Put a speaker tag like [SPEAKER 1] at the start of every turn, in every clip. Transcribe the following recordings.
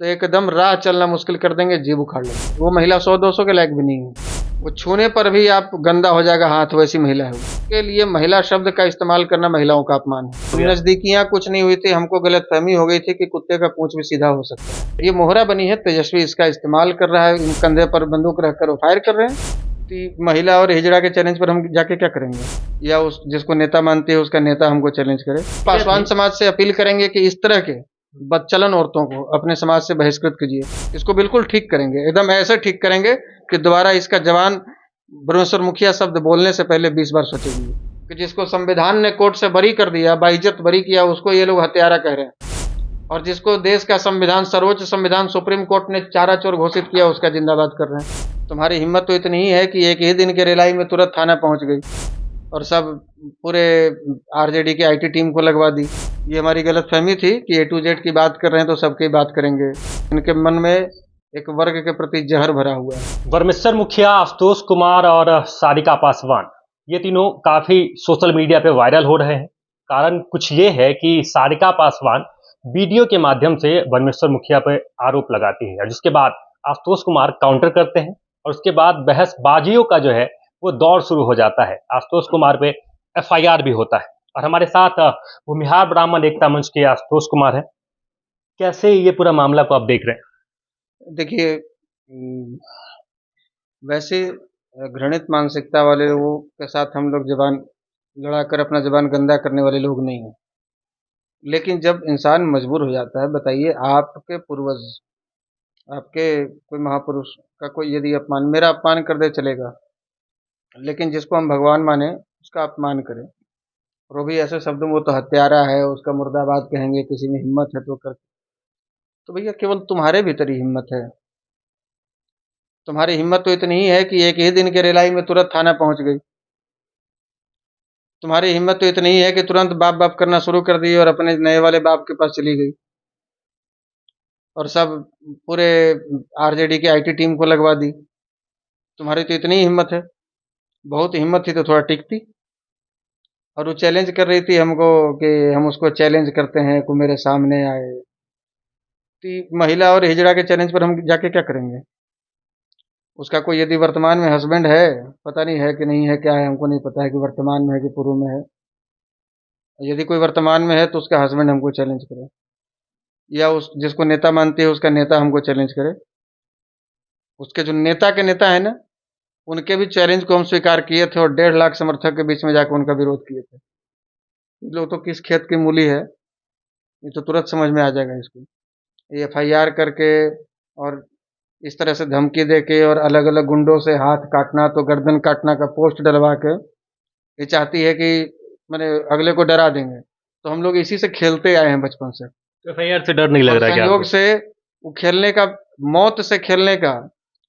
[SPEAKER 1] तो एकदम राह चलना मुश्किल कर देंगे, जीभ उखाड़ लेंगे। वो महिला 100-200 के लायक भी नहीं है। वो छूने पर भी आप गंदा हो जाएगा हाथ, वैसी महिला है वो। उसके लिए महिला शब्द का इस्तेमाल करना महिलाओं का अपमान है। नज़दीकियाँ कुछ नहीं हुई थी, हमको गलतफ़हमी हो गई थी कि कुत्ते का पूँछ भी सीधा हो सकता है। ये मोहरा बनी है, तेजस्वी इसका इस्तेमाल कर रहा है, कंधे पर बंदूक रखकर वो फायर कर रहे हैं। कि महिला और हिजड़ा के चैलेंज पर हम जाके क्या करेंगे? या उस जिसको नेता मानती है उसका नेता हमको चैलेंज करे। पासवान समाज से अपील करेंगे कि इस तरह के बदचलन औरतों को अपने समाज से बहिष्कृत कीजिए। इसको बिल्कुल ठीक करेंगे, एकदम ऐसे ठीक करेंगे कि दोबारा इसका जवान ब्रह्मेश्वर मुखिया शब्द बोलने से पहले 20 बार सोचेगी। कि जिसको संविधान ने कोर्ट से बरी कर दिया, बाइज्जत बरी किया, उसको ये लोग हत्यारा कह रहे हैं। और जिसको देश का संविधान, सर्वोच्च संविधान सुप्रीम कोर्ट ने चारा चोर घोषित किया, उसका जिंदाबाद कर रहे हैं। तुम्हारी हिम्मत तो इतनी ही है कि एक ही दिन के रिलाई में तुरंत थाना पहुंच गई और सब पूरे आरजेडी की आईटी टीम को लगवा दी। ये हमारी गलतफहमी थी कि A to Z की बात कर रहे हैं तो सबकी बात करेंगे। इनके मन में एक वर्ग के प्रति जहर भरा हुआ है।
[SPEAKER 2] ब्रह्मेश्वर मुखिया, आशुतोष कुमार और सारिका पासवान, ये तीनों काफी सोशल मीडिया पे वायरल हो रहे हैं। कारण कुछ ये है कि सारिका पासवान वीडियो के माध्यम से ब्रह्मेश्वर मुखिया पर आरोप लगाती है, जिसके बाद आशुतोष कुमार काउंटर करते हैं और उसके बाद बहसबाजियों का जो है वो दौर शुरू हो जाता है। आशुतोष कुमार पे FIR भी होता है। और हमारे साथ भूमिहार ब्राह्मण एकता मंच के आशुतोष कुमार है। कैसे ये पूरा मामला को आप देख रहे हैं?
[SPEAKER 1] देखिए, वैसे घृणित मानसिकता वाले लोगों के साथ हम लोग जबान लड़ाकर अपना जबान गंदा करने वाले लोग नहीं हैं। लेकिन जब इंसान मजबूर हो जाता है, बताइए आपके पूर्वज, आपके कोई महापुरुष का कोई यदि अपमान, मेरा अपमान कर दे चलेगा, लेकिन जिसको हम भगवान माने उसका अपमान करें, और वो भी ऐसे शब्दों में, वो तो हत्यारा है, उसका मुर्दाबाद कहेंगे, किसी में हिम्मत है तो कर। तो भैया केवल तुम्हारे भीतर ही हिम्मत है। तुम्हारी हिम्मत तो इतनी ही है कि एक ही दिन के रिलाई में तुरंत थाना पहुंच गई। तुम्हारी हिम्मत तो इतनी ही है कि तुरंत बाप बाप करना शुरू कर दी और अपने नए वाले बाप के पास चली गई और सब पूरे आरजेडी की आईटी टीम को लगवा दी। तुम्हारी तो इतनी हिम्मत है। बहुत हिम्मत थी तो थोड़ा टिकती। और वो चैलेंज कर रही थी हमको कि हम उसको चैलेंज करते हैं, को मेरे सामने आए। तो महिला और हिजड़ा के चैलेंज पर हम जाके क्या करेंगे? उसका कोई यदि वर्तमान में हस्बैंड है, पता नहीं है कि नहीं है, क्या है हमको नहीं पता है कि वर्तमान में है कि पूर्व में है। यदि कोई वर्तमान में है तो उसका हस्बैंड हमको चैलेंज करे, या उस जिसको नेता मानती है उसका नेता हमको चैलेंज करे। उसके जो नेता के नेता है ना, उनके भी चैलेंज को हम स्वीकार किए थे और 1.5 लाख समर्थक के बीच में जाकर उनका विरोध किए थे। ये लोग तो किस खेत की मूली है, ये तो तुरंत समझ में आ जाएगा इसको। ये FIR करके और इस तरह से धमकी दे के और अलग अलग गुंडों से हाथ काटना तो गर्दन काटना का पोस्ट डलवा के ये चाहती है कि मैंने अगले को डरा देंगे। तो हम लोग इसी से खेलते आए हैं बचपन से।
[SPEAKER 2] FIR से डर नहीं लग
[SPEAKER 1] और
[SPEAKER 2] रहा है क्या
[SPEAKER 1] संयोग
[SPEAKER 2] आपको?
[SPEAKER 1] से वो खेलने का, मौत से खेलने का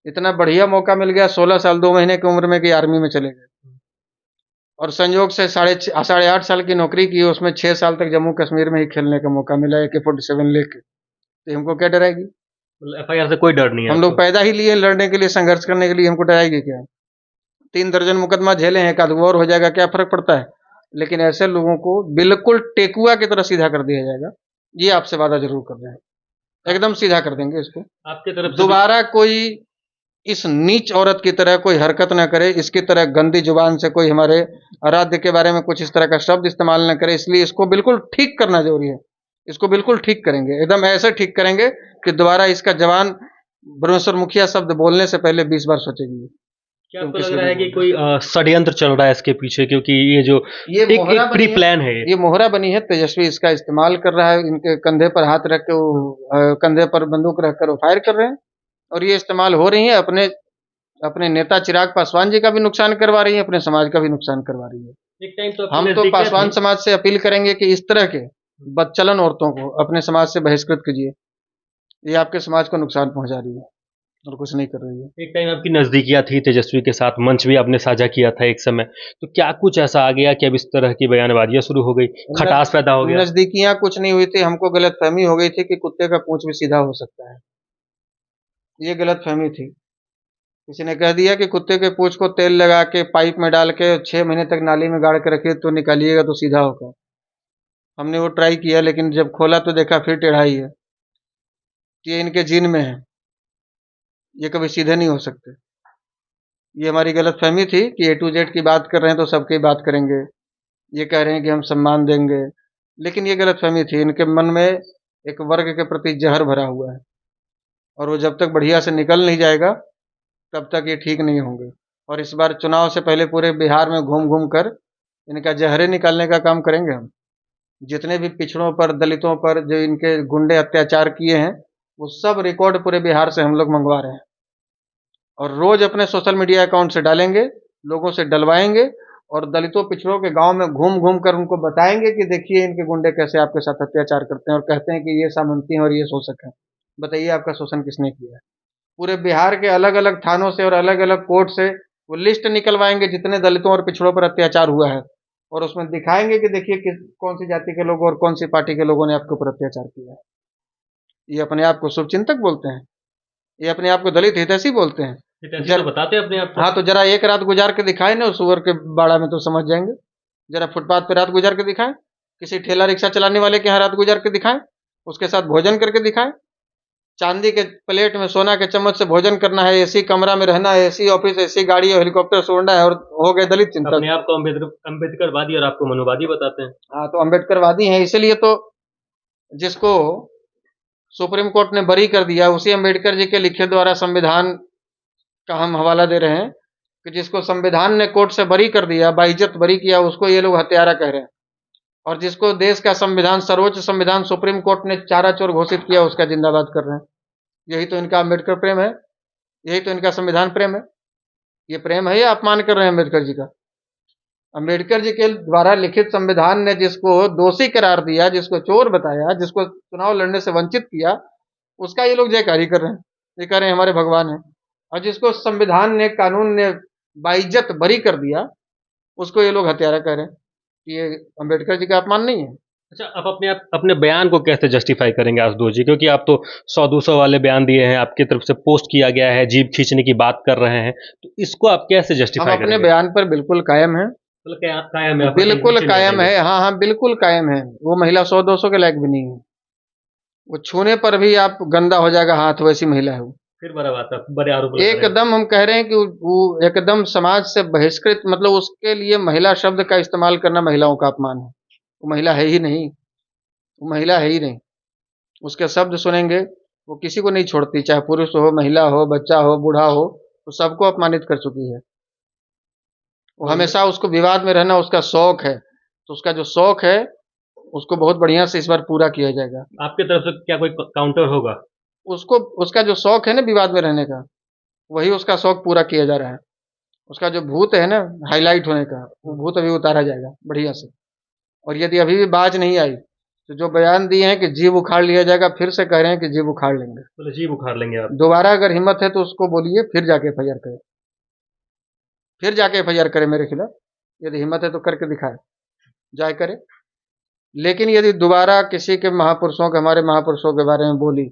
[SPEAKER 1] इतना बढ़िया मौका मिल गया 16 साल 2 महीने की उम्र में कि आर्मी में चले गए। और संयोग से 8.5 साल की नौकरी की, उसमें 6 साल तक जम्मू कश्मीर में ही खेलने का मौका मिला AK-47 लेके। तो हमको क्या डराएगी?
[SPEAKER 2] FIR से कोई डर नहीं है
[SPEAKER 1] हम लोग
[SPEAKER 2] आपको?
[SPEAKER 1] पैदा ही लिए लड़ने के लिए, संघर्ष करने के लिए, हमको डराएगी क्या? 3 दर्जन मुकदमा झेले हैं, एक आध और हो जाएगा, क्या फर्क पड़ता है? लेकिन ऐसे लोगों को बिल्कुल टेकुआ की तरह सीधा कर दिया जाएगा। ये आपसे वादा जरूर कर रहे हैं, एकदम सीधा कर देंगे इसको।
[SPEAKER 2] आपकी तरफ से
[SPEAKER 1] दोबारा कोई इस नीच औरत की तरह कोई हरकत ना करे, इसकी तरह गंदी जुबान से कोई हमारे आराध्य के बारे में कुछ इस तरह का शब्द इस्तेमाल न करे। इसलिए इसको बिल्कुल ठीक करना जरूरी है। इसको बिल्कुल ठीक करेंगे, एकदम ऐसे ठीक करेंगे कि दोबारा इसका जवान ब्रह्मेश्वर मुखिया शब्द बोलने से पहले 20 बार सोचेगी।
[SPEAKER 2] क्या आपको लग रहा है कि कोई षड्यंत्र चल रहा है इसके पीछे? क्योंकि ये जो एक प्री प्लान है,
[SPEAKER 1] ये मोहरा बनी है, तेजस्वी इसका इस्तेमाल कर रहा है। इनके कंधे पर हाथ रख के वो कंधे पर बंदूक रखकर वो फायर कर रहे हैं और ये इस्तेमाल हो रही है अपने अपने नेता चिराग पासवान जी का भी नुकसान करवा रही है, अपने समाज का भी नुकसान करवा रही है।
[SPEAKER 2] एक टाइम तो
[SPEAKER 1] हम तो पासवान समाज से अपील करेंगे कि इस तरह के बदचलन औरतों को अपने समाज से बहिष्कृत कीजिए। ये आपके समाज को नुकसान पहुंचा रही है और कुछ नहीं कर रही है।
[SPEAKER 2] एक टाइम आपकी नजदीकियां थी तेजस्वी के साथ, मंच भी आपने साझा किया था एक समय, तो क्या कुछ ऐसा आ गया कि अब इस तरह की बयानबाजियां शुरू हो गई, खटास पैदा हो गया?
[SPEAKER 1] नजदीकियां कुछ नहीं हुई थी, हमको गलतफहमी हो गई थी कि कुत्ते का पूंछ भी सीधा हो सकता है। ये गलतफहमी थी। किसी ने कह दिया कि कुत्ते के पूंछ को तेल लगा के पाइप में डाल के 6 महीने तक नाली में गाड़ के रखिए तो निकालिएगा तो सीधा होगा। हमने वो ट्राई किया, लेकिन जब खोला तो देखा फिर टेढ़ा ही है। ये इनके जीन में है, ये कभी सीधे नहीं हो सकते। ये हमारी गलतफहमी थी कि A to Z की बात कर रहे हैं तो सबकी बात करेंगे, ये कह रहे हैं कि हम सम्मान देंगे, लेकिन ये गलतफहमी थी। इनके मन में एक वर्ग के प्रति जहर भरा हुआ है और वो जब तक बढ़िया से निकल नहीं जाएगा तब तक ये ठीक नहीं होंगे। और इस बार चुनाव से पहले पूरे बिहार में घूम घूम कर इनका जहरे निकालने का काम करेंगे हम। जितने भी पिछड़ों पर, दलितों पर जो इनके गुंडे अत्याचार किए हैं, वो सब रिकॉर्ड पूरे बिहार से हम लोग मंगवा रहे हैं और रोज अपने सोशल मीडिया अकाउंट से डालेंगे, लोगों से डलवाएंगे और दलितों पिछड़ों के गांव में घूम घूम कर उनको बताएंगे कि देखिए इनके गुंडे कैसे आपके साथ अत्याचार करते हैं और कहते हैं कि ये सामंती हैं और ये शोषक हैं। बताइए आपका शोषण किसने किया है? पूरे बिहार के अलग अलग थानों से और अलग अलग कोर्ट से वो लिस्ट निकलवाएंगे जितने दलितों और पिछड़ों पर अत्याचार हुआ है और उसमें दिखाएंगे कि देखिए किस कौन सी जाति के लोगों और कौन सी पार्टी के लोगों ने आपके ऊपर अत्याचार किया है। ये अपने आप को शुभचिंतक बोलते हैं, ये अपने आप को दलित हितैषी बोलते हैं।
[SPEAKER 2] हितैषी तो बताते हैं अपने आप को।
[SPEAKER 1] हाँ, तो जरा एक रात गुजार के दिखाए ना उस सुअर के बाड़ा में तो समझ जाएंगे। जरा फुटपाथ पे रात गुजार के दिखाएं, किसी ठेला रिक्शा चलाने वाले के यहाँ रात गुजार के दिखाएं, उसके साथ भोजन करके दिखाएं। चांदी के प्लेट में सोना के चम्मच से भोजन करना है, एसी कमरा में रहना है, एसी ऑफिस, एसी गाड़ी और हेलीकॉप्टर से उड़ना है और हो गए दलित चिंतक।
[SPEAKER 2] अपने आप को अम्बेडकरवादी और आपको मनुवादी बताते हैं।
[SPEAKER 1] हाँ, तो अम्बेडकरवादी हैं, इसीलिए तो जिसको सुप्रीम कोर्ट ने बरी कर दिया उसी अम्बेडकर जी के लिखे द्वारा संविधान का हम हवाला दे रहे हैं कि जिसको संविधान ने कोर्ट से बरी कर दिया, बाइज्जत बरी किया, उसको ये लोग हत्यारा कह रहे हैं। और जिसको देश का संविधान, सर्वोच्च संविधान सुप्रीम कोर्ट ने चारा चोर घोषित किया, उसका जिंदाबाद कर रहे हैं। यही तो इनका अम्बेडकर प्रेम है, यही तो इनका संविधान प्रेम है। ये प्रेम है या अपमान कर रहे हैं अम्बेडकर जी का? अम्बेडकर जी के द्वारा लिखित संविधान ने जिसको दोषी करार दिया, जिसको चोर बताया, जिसको चुनाव लड़ने से वंचित किया, उसका ये लोग जयकारी कर रहे हैं। ये कह रहे हैं हमारे भगवान हैं। और जिसको संविधान ने, कानून ने बाइज्जत बरी कर दिया, उसको ये लोग हत्यारा कह रहे हैं। ये अम्बेडकर जी का अपमान नहीं है?
[SPEAKER 2] अच्छा, आप अपने बयान को कैसे जस्टिफाई करेंगे आशुतोष जी? क्योंकि आप तो 100-200 वाले बयान दिए हैं, आपकी तरफ से पोस्ट किया गया है, जीभ खींचने की बात कर रहे हैं, तो इसको आप कैसे
[SPEAKER 1] हम
[SPEAKER 2] जस्टिफाई
[SPEAKER 1] अपने
[SPEAKER 2] करेंगे?
[SPEAKER 1] बयान पर बिल्कुल कायम हैं,
[SPEAKER 2] मतलब क्या कायम है? आप
[SPEAKER 1] बिल्कुल
[SPEAKER 2] पीछे नहीं
[SPEAKER 1] कायम
[SPEAKER 2] हटेंगे?
[SPEAKER 1] है। हाँ हाँ, बिल्कुल कायम है। वो महिला 100-200 के लायक भी नहीं है। वो छूने पर भी आप गंदा हो जाएगा हाथ, वैसी महिला है वो।
[SPEAKER 2] फिर बड़ा बात है, बड़े आरोप लगा रहे हैं।
[SPEAKER 1] एकदम हम कह रहे हैं कि वो एकदम समाज से बहिष्कृत, मतलब उसके लिए महिला शब्द का इस्तेमाल करना महिलाओं का अपमान है। वो महिला है ही नहीं, वो महिला है ही नहीं। उसके शब्द सुनेंगे, वो किसी को नहीं छोड़ती, चाहे पुरुष हो, महिला हो, बच्चा हो, बूढ़ा हो, वो सबको अपमानित कर चुकी है। वो हमेशा उसको विवाद में रहना उसका शौक है, तो उसका जो शौक है उसको बहुत बढ़िया से इस बार पूरा किया जाएगा।
[SPEAKER 2] आपकी तरफ से क्या कोई काउंटर होगा?
[SPEAKER 1] उसको, उसका जो शौक है ना विवाद में रहने का, वही उसका शौक पूरा किया जा रहा है। उसका जो भूत है ना हाईलाइट होने का, वो भूत अभी उतारा जाएगा बढ़िया से। और यदि अभी भी बाज नहीं आई तो जो बयान दिए हैं कि जीव उखाड़ लिया जाएगा, फिर से कह रहे हैं कि जीव उखाड़ लेंगे।
[SPEAKER 2] तो जीभ उखाड़ लेंगे आप?
[SPEAKER 1] दोबारा अगर हिम्मत है तो उसको बोलिए, फिर जाके एफआईआर करे, फिर जाके एफआईआर करे मेरे खिलाफ। यदि हिम्मत है तो करके दिखाए, जाए करे। लेकिन यदि दोबारा किसी के महापुरुषों के, हमारे महापुरुषों के बारे में बोली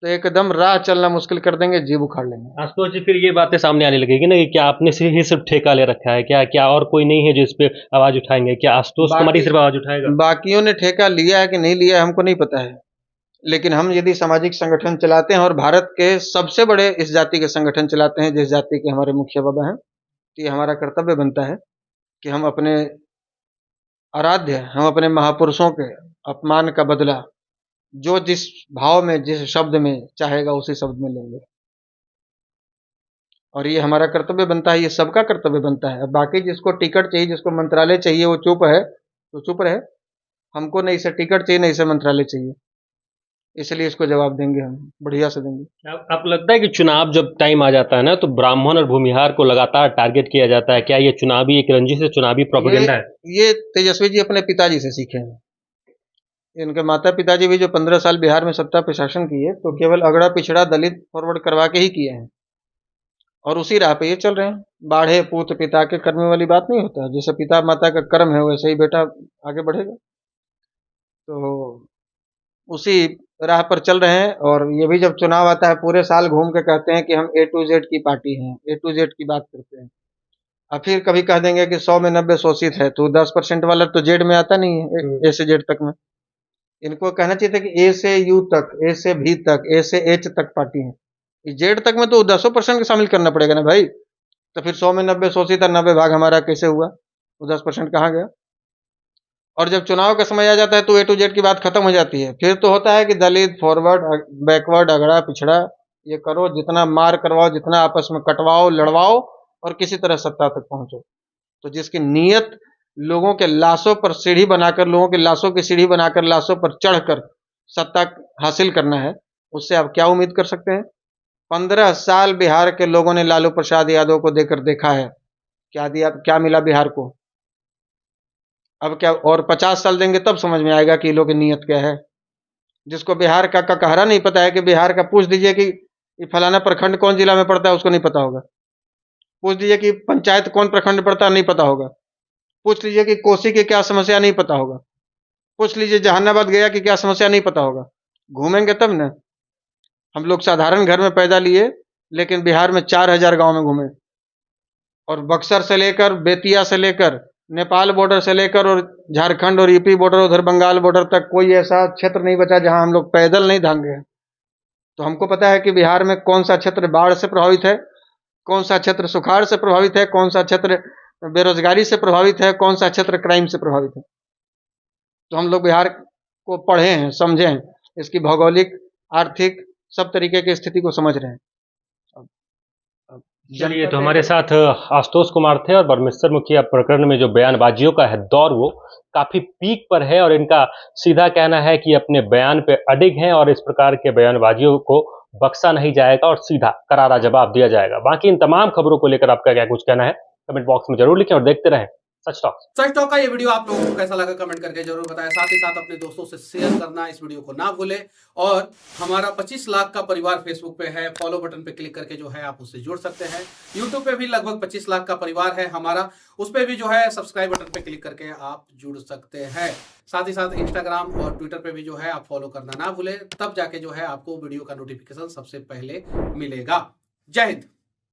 [SPEAKER 1] तो एकदम राह चलना मुश्किल कर देंगे, जीभ उखाड़ लेंगे।
[SPEAKER 2] आशुतोष जी, फिर ये बातें सामने आने लगेगी ना कि क्या आपने सिर्फ ठेका ले रखा है क्या? क्या और कोई नहीं है जो इस पे आवाज उठाएंगे? क्या आशुतोष कुमार ही सिर्फ आवाज उठाएगा?
[SPEAKER 1] बाकियों ने ठेका लिया है कि नहीं लिया है हमको नहीं पता है, लेकिन हम यदि सामाजिक संगठन चलाते हैं और भारत के सबसे बड़े इस जाति के संगठन चलाते हैं, जिस जाति के हमारे मुखिया बाबा हैं, तो ये हमारा कर्तव्य बनता है कि हम अपने आराध्य, हम अपने महापुरुषों के अपमान का बदला जो जिस भाव में, जिस शब्द में चाहेगा उसी शब्द में लेंगे। और ये हमारा कर्तव्य बनता है, ये सबका कर्तव्य बनता है। अब बाकी जिसको टिकट चाहिए, जिसको मंत्रालय चाहिए, वो चुप है तो चुप रहे। हमको नहीं से टिकट चाहिए, नहीं से मंत्रालय चाहिए, इसलिए इसको जवाब देंगे, हम बढ़िया से देंगे।
[SPEAKER 2] आपको लगता है कि चुनाव जब टाइम आ जाता है ना तो ब्राह्मण और भूमिहार को लगातार टारगेट किया जाता है? क्या ये चुनावी एक रंजिश है, चुनावी प्रोपेगेंडा है?
[SPEAKER 1] ये तेजस्वी जी अपने पिताजी से सीखे हैं। इनके माता पिताजी भी जो 15 साल बिहार में सत्ता पे शासन किए, तो केवल अगड़ा पिछड़ा दलित फॉरवर्ड करवा के ही किए हैं और उसी राह पे ये चल रहे हैं। बाढ़े पूत पिता के कर्म वाली बात नहीं होता, जैसे पिता माता का कर्म है वैसे ही बेटा आगे बढ़ेगा। तो उसी राह पर चल रहे हैं। और ये भी जब चुनाव आता है पूरे साल घूम के कहते हैं कि हम A to Z की पार्टी हैं, A to Z की बात करते हैं। और फिर कभी कह देंगे कि 100 में 90 शोषित है, तो 10% वाला तो जेड में आता नहीं है, A से Z तक में। इनको कहना चाहिए था कि ए से यू तक, ए से भी तक, ए से एच तक पार्टी है। जेड तक में तो 10% शामिल करना पड़ेगा ना भाई। तो फिर 100 में 90 100 था, 90 भाग हमारा कैसे हुआ? वो 10% कहाँ गया? और जब चुनाव का समय आ जाता है तो ए टू जेड की बात खत्म हो जाती है। फिर तो होता है कि दलित, फॉरवर्ड, बैकवर्ड, अगड़ा पिछड़ा, ये करो, जितना मार करवाओ, जितना आपस में कटवाओ, लड़वाओ और किसी तरह सत्ता तक पहुंचो। तो जिसकी नीयत लोगों के लाशों पर सीढ़ी बनाकर, लोगों की लाशों की सीढ़ी बनाकर, लाशों पर चढ़कर सत्ता हासिल करना है, उससे आप क्या उम्मीद कर सकते हैं? 15 साल बिहार के लोगों ने लालू प्रसाद यादव को देकर देखा है, क्या दिया, क्या मिला बिहार को। अब क्या और 50 साल देंगे तब समझ में आएगा कि ये लोग की नीयत क्या है। जिसको बिहार का ककहरा नहीं पता है कि बिहार का, पूछ दीजिए कि ये फलाना प्रखंड कौन जिला में पड़ता है, उसको नहीं पता होगा। पूछ दीजिए कि पंचायत कौन प्रखंड में पड़ता है, नहीं पता होगा। पूछ लीजिए कि कोसी की क्या समस्या, नहीं पता होगा। पूछ लीजिए जहानाबाद गया कि क्या समस्या, नहीं पता होगा। घूमेंगे तब न। हम लोग साधारण घर में पैदा लिए, लेकिन बिहार में 4000 गांव में घूमे, और बक्सर से लेकर, बेतिया से लेकर, नेपाल बॉर्डर से लेकर और झारखंड और यूपी बॉर्डर, उधर बंगाल बॉर्डर तक कोई ऐसा क्षेत्र नहीं बचा जहां हम लोग पैदल नहीं धांगे हैं। तो हमको पता है कि बिहार में कौन सा क्षेत्र बाढ़ से प्रभावित है, कौन सा क्षेत्र सुखाड़ से प्रभावित है, कौन सा क्षेत्र बेरोजगारी से प्रभावित है, कौन सा क्षेत्र क्राइम से प्रभावित है। तो हम लोग बिहार को पढ़े हैं, समझे हैं, इसकी भौगोलिक, आर्थिक, सब तरीके की स्थिति को समझ रहे हैं। अब
[SPEAKER 2] चलिए, तो हमारे साथ आशुतोष कुमार थे, और परमेश्वर मुखिया प्रकरण में जो बयानबाजियों का है दौर, वो काफी पीक पर है, और इनका सीधा कहना है कि अपने बयान पे अडिग हैं और इस प्रकार के बयानबाजियों को बख्शा नहीं जाएगा और सीधा करारा जवाब दिया जाएगा। बाकी इन तमाम खबरों को लेकर आपका क्या कुछ कहना है, कमेंट बॉक्स में जरूर लिखें और देखते रहें सच टॉक
[SPEAKER 3] का ये वीडियो आप लोगों को कैसा लगा कमेंट करके जरूर बताएं। साथ ही साथ अपने दोस्तों से शेयर करना इस वीडियो को ना भूलें, और हमारा 25 लाख का परिवार फेसबुक पे है, फॉलो बटन पे क्लिक करके जो है आप उससे जुड़ सकते हैं। यूट्यूब पे भी लगभग 25 लाख का परिवार है हमारा, उस पर भी जो है सब्सक्राइब बटन पे क्लिक करके आप जुड़ सकते हैं। साथ ही साथ इंस्टाग्राम और ट्विटर पे भी जो है आप फॉलो करना ना भूलें, तब जाके जो है आपको वीडियो का नोटिफिकेशन सबसे पहले मिलेगा। जय हिंद।